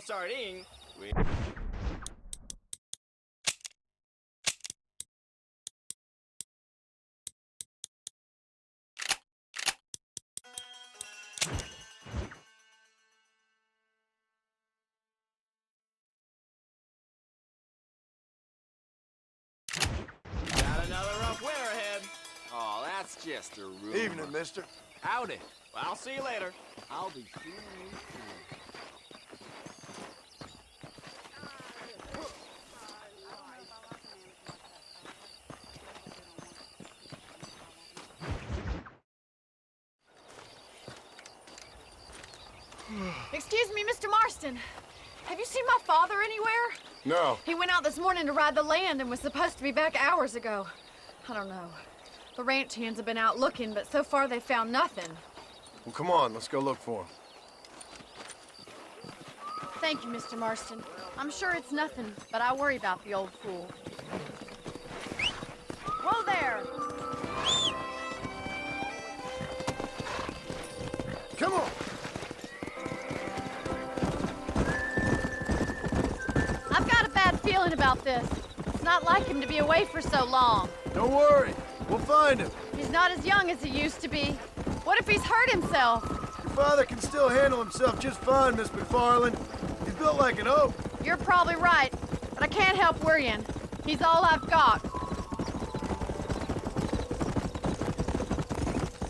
Sardine. Got another rough winter ahead. Oh, that's just a rumor. Evening, mister. Howdy. Well, I'll see you later. I'll be seeing you soon. Excuse me, Mr. Marston. Have you seen my father anywhere? No. He went out this morning to ride the land and was supposed to be back hours ago. I don't know. The ranch hands have been out looking, but so far they found nothing. Well, come on, let's go look for him. Thank you, Mr. Marston. I'm sure it's nothing, but I worry about the old fool. Whoa there! Come on! I've got a bad feeling about this. It's not like him to be away for so long. Don't worry, we'll find him. He's not as young as he used to be. What if he's hurt himself? Your father can still handle himself just fine, Miss MacFarlane. He's built like an oak. You're probably right, but I can't help worrying. He's all I've got.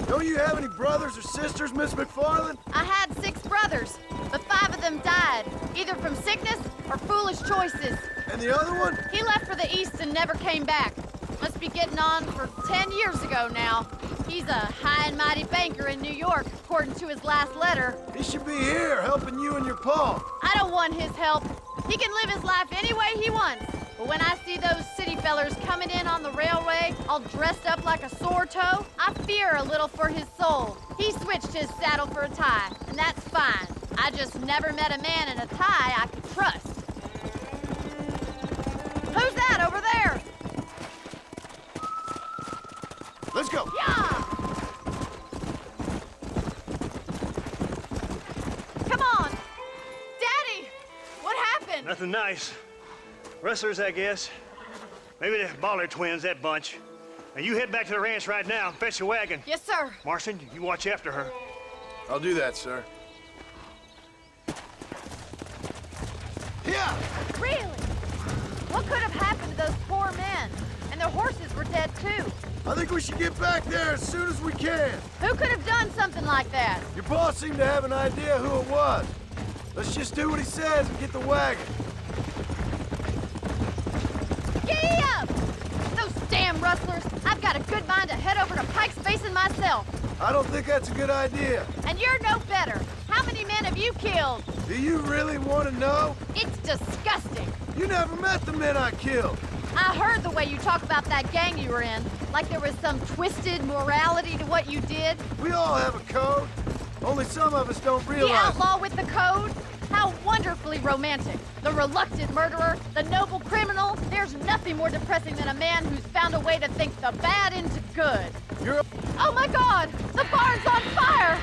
Don't you have any brothers or sisters, Miss MacFarlane? I had 6 brothers, but 5 of them died, either from sickness or foolish choices. And the other one? He left for the East and never came back. Must be getting on for 10 years ago now. He's a high and mighty banker in New York, according to his last letter. He should be here, helping you and your pa. I don't want his help. He can live his life any way he wants. But when I see those city fellers coming in on the railway, all dressed up like a sore toe, I fear a little for his soul. He switched his saddle for a tie, and that's fine. I just never met a man in a tie I could trust. Who's that over there? Let's go. Yeah! Come on! Daddy! What happened? Nothing nice. Rustlers, I guess. Maybe the Baller twins, that bunch. Now you head back to the ranch right now and fetch the wagon. Yes, sir. Marston, you watch after her. I'll do that, sir. Yeah! Really? What could have happened to those poor men? And their horses were dead, too. I think we should get back there as soon as we can. Who could have done something like that? Your boss seemed to have an idea who it was. Let's just do what he says and get the wagon. Giddy up! Those damn rustlers! I've got a good mind to head over to Pike's Basin myself. I don't think that's a good idea. And you're no better. How many men have you killed? Do you really want to know? It's disgusting. You never met the men I killed. I heard the way you talk about that gang you were in, like there was some twisted morality to what you did. We all have a code. Only some of us don't The realize. outlaw with the code? How wonderfully romantic. The reluctant murderer, the noble criminal. There's nothing more depressing than a man who's found a way to think the bad into good. You're... Oh my God! The barn's on fire!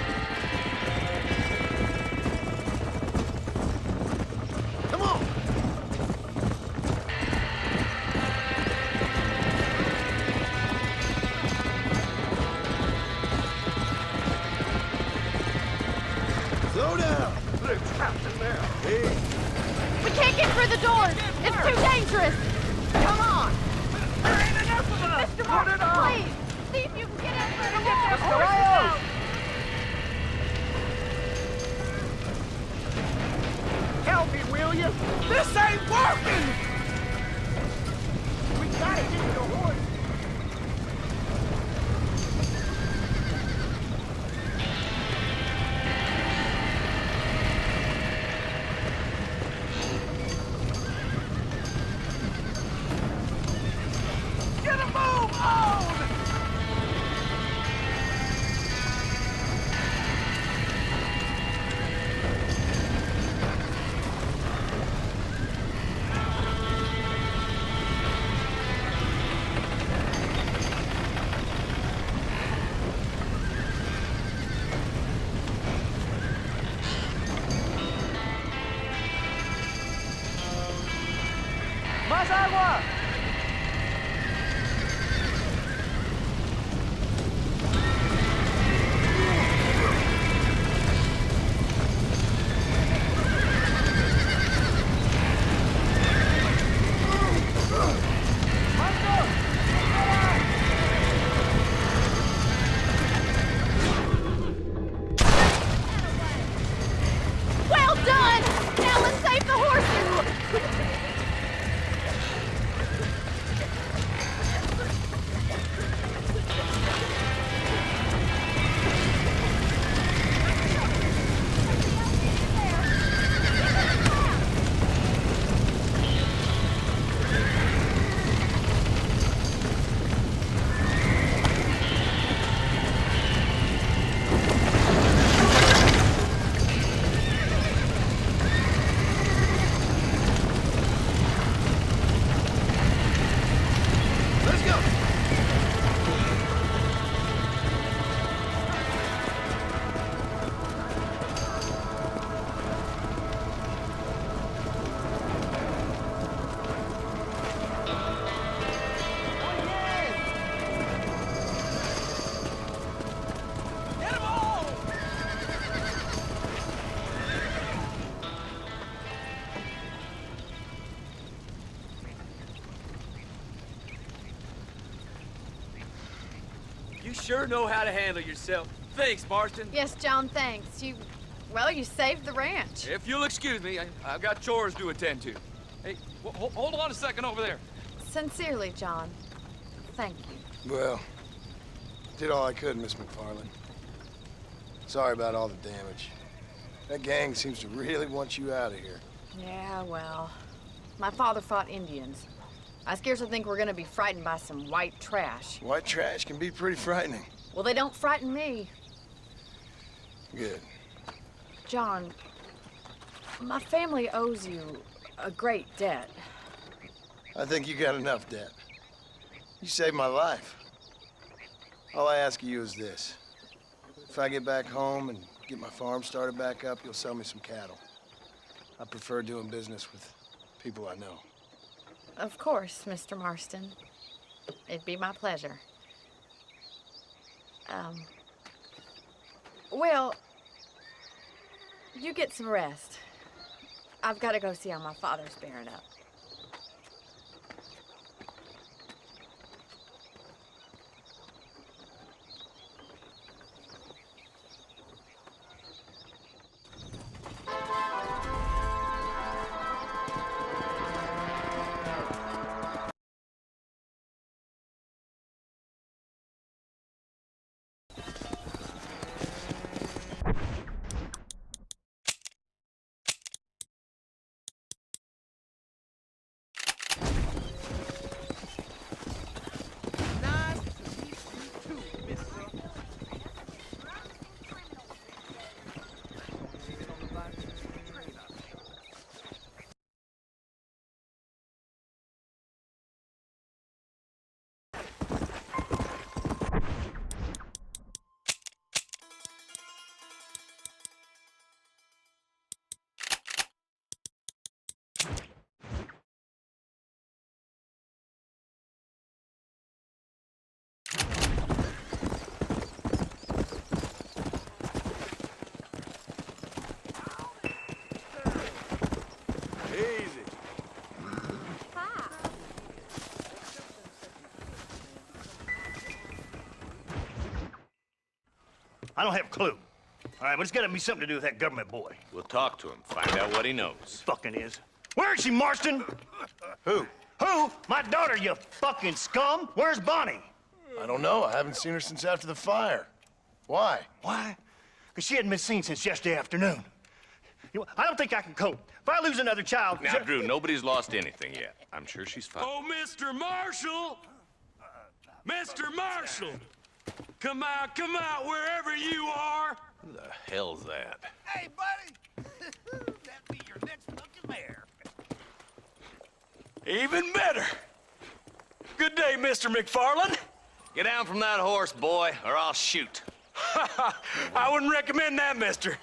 Come on! Slow down! Look, trapped in there. Hey, We can't get through the doors! It's too dangerous! Come on! There ain't enough of us! Mr. Martin, please! See if you can get in through the doors! Hurry! Help me, will you? This ain't working! We gotta get your horse. Get a move on! sure know how to handle yourself. Thanks, Marston. Yes, John, thanks. Well, you saved the ranch. If you'll excuse me, I've got chores to attend to. Hey, hold on a second over there. Sincerely, John. Thank you. Well, did all I could, Miss MacFarlane. Sorry about all the damage. That gang seems to really want you out of here. Yeah, well, my father fought Indians. I scarcely think we're gonna be frightened by some white trash. White trash can be pretty frightening. Well, they don't frighten me. Good. John, my family owes you a great debt. I think you got enough debt. You saved my life. All I ask of you is this. If I get back home and get my farm started back up, you'll sell me some cattle. I prefer doing business with people I know. Of course, Mr. Marston. It'd be my pleasure. Well, you get some rest. I've got to go see how my father's bearing up. I don't have a clue. All right, but it's gotta be something to do with that government boy. We'll talk to him, find out what he knows. Fucking is. Where is she, Marston? Who? Who? My daughter, you fucking scum. Where's Bonnie? I don't know. I haven't seen her since after the fire. Why? Why? Because she hadn't been seen since yesterday afternoon. You know, I don't think I can cope. If I lose another child... Now, Drew, nobody's lost anything yet. I'm sure she's fine. Oh, Mr. Marshal! Mr. Marshal! Come out, wherever you are! Who the hell's that? Hey, buddy! That be your next fucking mayor. Even better! Good day, Mr. MacFarlane. Get down from that horse, boy, or I'll shoot. I wouldn't recommend that, mister.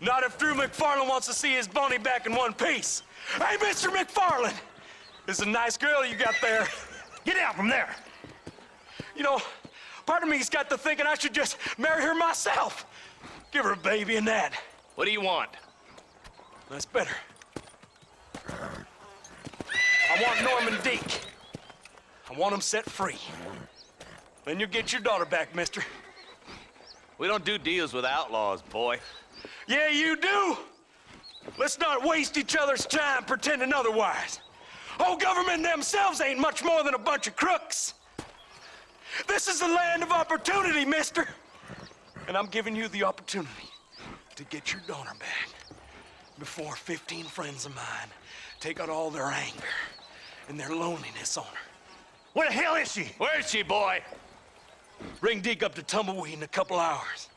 Not if Drew MacFarlane wants to see his Bonnie back in one piece. Hey, Mr. MacFarlane! This is a nice girl you got there. Get out from there! You know, part of me's got to thinking I should just marry her myself. Give her a baby and that. What do you want? That's better. I want Norman Deke. I want him set free. Then you'll get your daughter back, mister. We don't do deals with outlaws, boy. Yeah, you do. Let's not waste each other's time pretending otherwise. Old government themselves ain't much more than a bunch of crooks. This is the land of opportunity, mister. And I'm giving you the opportunity to get your daughter back before 15 friends of mine take out all their anger and their loneliness on her. Where the hell is she? Where is she, boy? Bring Deke up to Tumbleweed in a couple hours.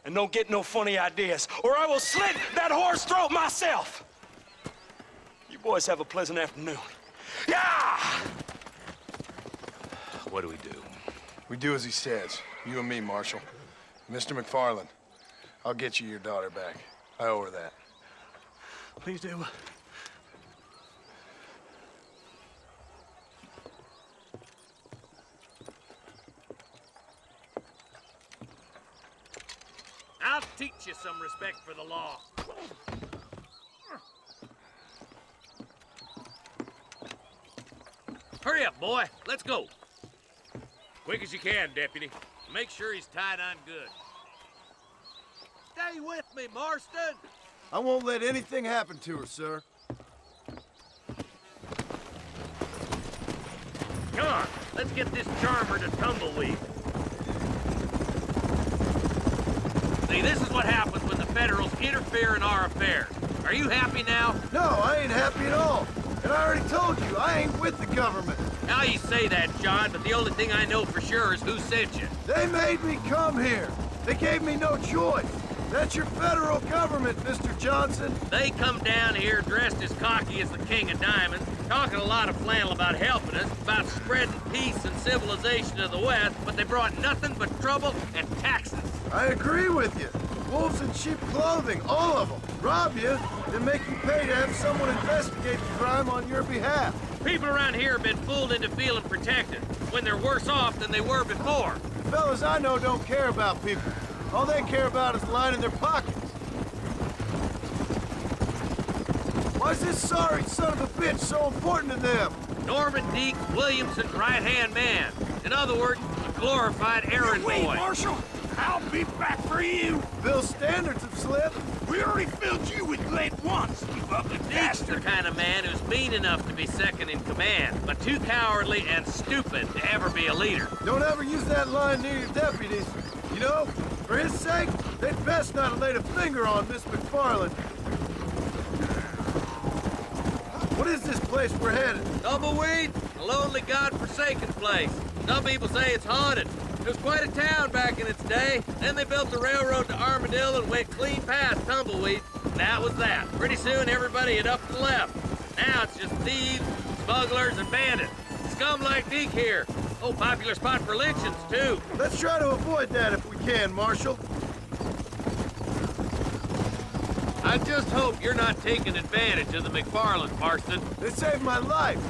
And don't get no funny ideas, or I will slit that whore's throat myself. You boys have a pleasant afternoon. Yeah! What do we do? We do as he says. You and me, Marshal. Mr. MacFarlane, I'll get you your daughter back. I owe her that. Please do. I'll teach you some respect for the law. Hurry up, boy. Let's go. Quick as you can, deputy. Make sure he's tied on good. Stay with me, Marston! I won't let anything happen to her, sir. Come on, let's get this charmer to tumbleweed. See, this is what happens when the Federals interfere in our affairs. Are you happy now? No, I ain't happy at all. And I already told you, I ain't with the government. Now you say that, John, but the only thing I know for sure is who sent you. They made me come here. They gave me no choice. That's your federal government, Mr. Johnson. They come down here dressed as cocky as the King of Diamonds, talking a lot of flannel about helping us, about spreading peace and civilization to the West, but they brought nothing but trouble and taxes. I agree with you. Wolves in sheep clothing, all of them. Rob you, then make you pay to have someone investigate the crime on your behalf. People around here have been fooled into feeling protected, when they're worse off than they were before. The fellas I know don't care about people. All they care about is lining their pockets. Why's this sorry son of a bitch so important to them? Norman Deke Williamson's right-hand man. In other words, a glorified errand Wait, boy. Marshal! I'll be back for you! Bill's standards have slipped. We already filled you with lead once, you ugly Deke's the bastard! kind of man who's mean enough to be second in command, but too cowardly and stupid to ever be a leader. Don't ever use that line near your deputies. You know, for his sake, they'd best not have laid a finger on Miss MacFarlane. What is this place we're headed? Tumbleweed, a lonely, god-forsaken place. Some people say it's haunted. It was quite a town back in its day. Then they built the railroad to Armadillo and went clean past Tumbleweed. And that was that. Pretty soon, everybody had up and left. Now it's just thieves, smugglers, and bandits. Scum like Deke here. Oh, popular spot for lynchings, too. Let's try to avoid that if we can, Marshal. I just hope you're not taking advantage of the MacFarlane, Marston. They saved my life.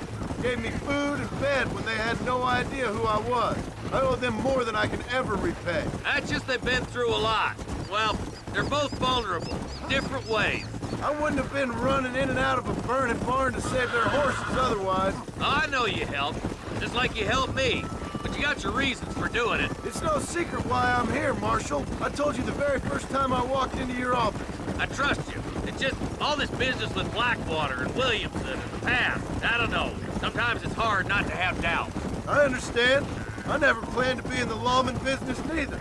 Gave me food and bed when they had no idea who I was. I owe them more than I can ever repay. That's just they've been through a lot. Well, they're both vulnerable, different ways. I wouldn't have been running in and out of a burning barn to save their horses otherwise. I know you helped, just like you helped me. But you got your reasons for doing it. It's no secret why I'm here, Marshal. I told you the very first time I walked into your office. I trust you. It's just all this business with Blackwater and Williamson and the past. I don't know. Sometimes it's hard not to have doubt. I understand. I never planned to be in the lawman business neither.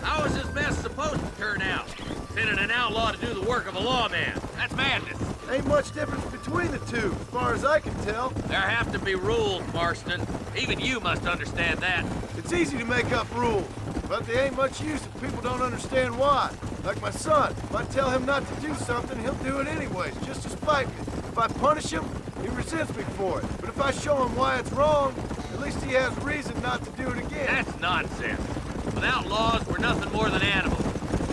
How is this mess supposed to turn out? Sending an outlaw to do the work of a lawman. That's madness. Ain't much difference between the two, as far as I can tell. There have to be rules, Marston. Even you must understand that. It's easy to make up rules, but they ain't much use if people don't understand why. Like my son, if I tell him not to do something, he'll do it anyways, just to spite me. If I punish him, he resents me for it. But if I show him why it's wrong, at least he has reason not to do it again. That's nonsense. Without laws, we're nothing more than animals.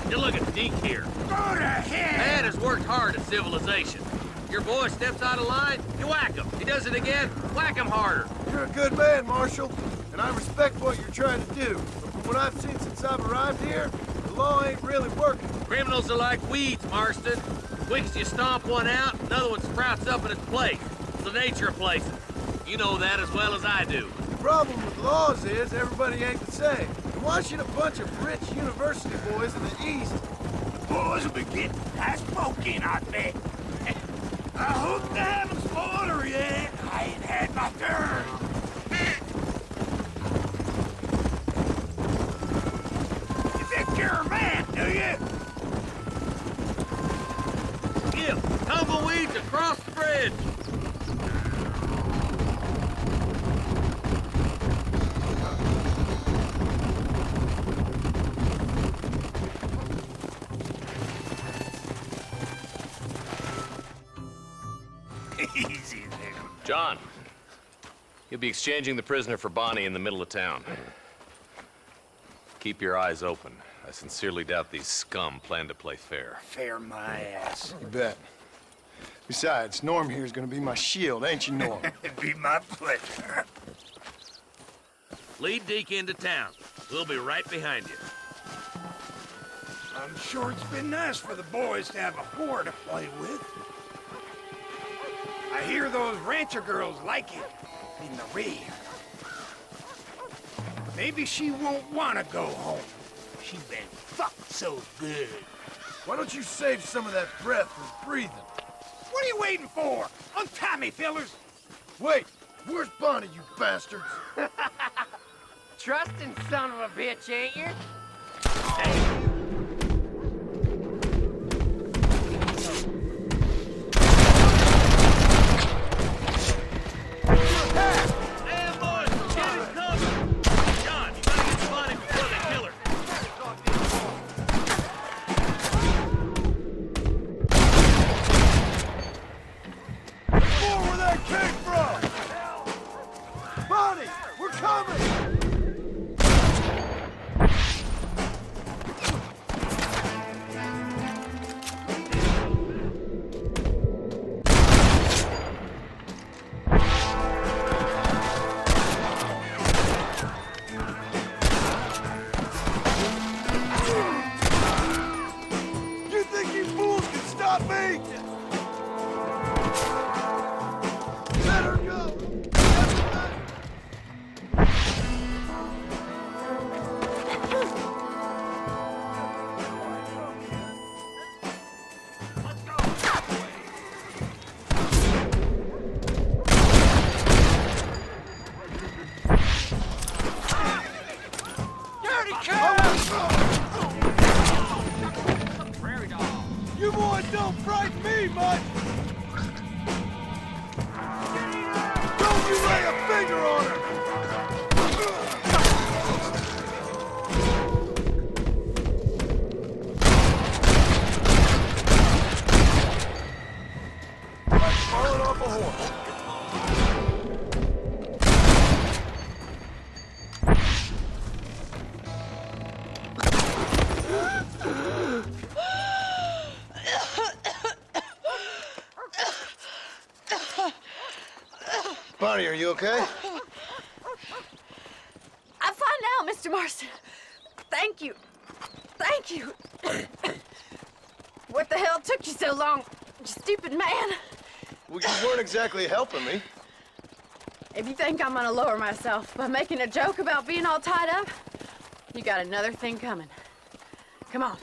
You look at Deke here. Go to hell! Man has worked hard at civilization. Your boy steps out of line, you whack him. He does it again, whack him harder. You're a good man, Marshal, and I respect what you're trying to do. But from what I've seen since I've arrived here, the law ain't really working. Criminals are like weeds, Marston. Quick as you stomp one out, another one sprouts up in its place. It's the nature of places. You know that as well as I do. The problem with laws is everybody ain't the same. And why should a bunch of rich university boys in the East... The boys will be getting nice smoking, I bet. I hope they haven't spoiled her yet. I ain't had my turn. You think you're a man, do you? Skip, tumbleweeds across the bridge. Easy there. John, you'll be exchanging the prisoner for Bonnie in the middle of town. Keep your eyes open. I sincerely doubt these scum plan to play fair. Fair my ass. You bet. Besides, Norm here's gonna be my shield, ain't you, Norm? It'd be my pleasure. Lead Deke into town. We'll be right behind you. I'm sure it's been nice for the boys to have a whore to play with. I hear those rancher girls like it in the rear. Maybe she won't want to go home. She's been fucked so good. Why don't you save some of that breath for breathing? What are you waiting for? Untie me, fellers. Wait, where's Bonnie, you bastards? Trusting son of a bitch, ain't you? You boys don't frighten me much! Don't you lay a finger on her! Like falling off a horse. Bonnie, are you okay? I'm fine now, Mr. Marston. Thank you. Thank you. What the hell took you so long, you stupid man? Well, you weren't exactly helping me. If you think I'm gonna lower myself by making a joke about being all tied up, you got another thing coming. Come on.